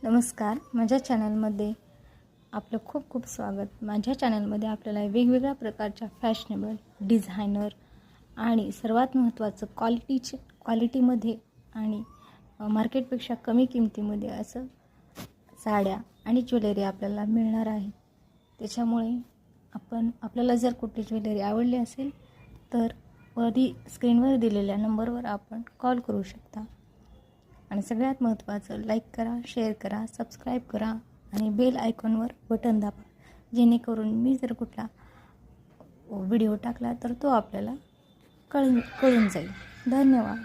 नमस्कार, माझ्या चॅनलमध्ये आपलं खूप खूप स्वागत। माझ्या चॅनलमध्ये आपल्याला वेगवेगळ्या प्रकारच्या फॅशनेबल डिझायनर आणि सर्वात महत्त्वाचं क्वालिटीमध्ये आणि मार्केटपेक्षा कमी किमतीमध्ये असं साड्या आणि ज्वेलरी आपल्याला मिळणार आहे। त्याच्यामुळे आपल्याला जर कुठली ज्वेलरी आवडली असेल तर वरती स्क्रीनवर दिलेल्या नंबरवर आपण कॉल करू शकता। आणि सगळ्यात महत्त्वाचं, लाईक करा, शेअर करा, सबस्क्राईब करा आणि बेल आयकॉनवर बटन दाबा, जेणेकरून मी जर कुठला व्हिडिओ टाकला तर तो आपल्याला कळून जाईल। धन्यवाद।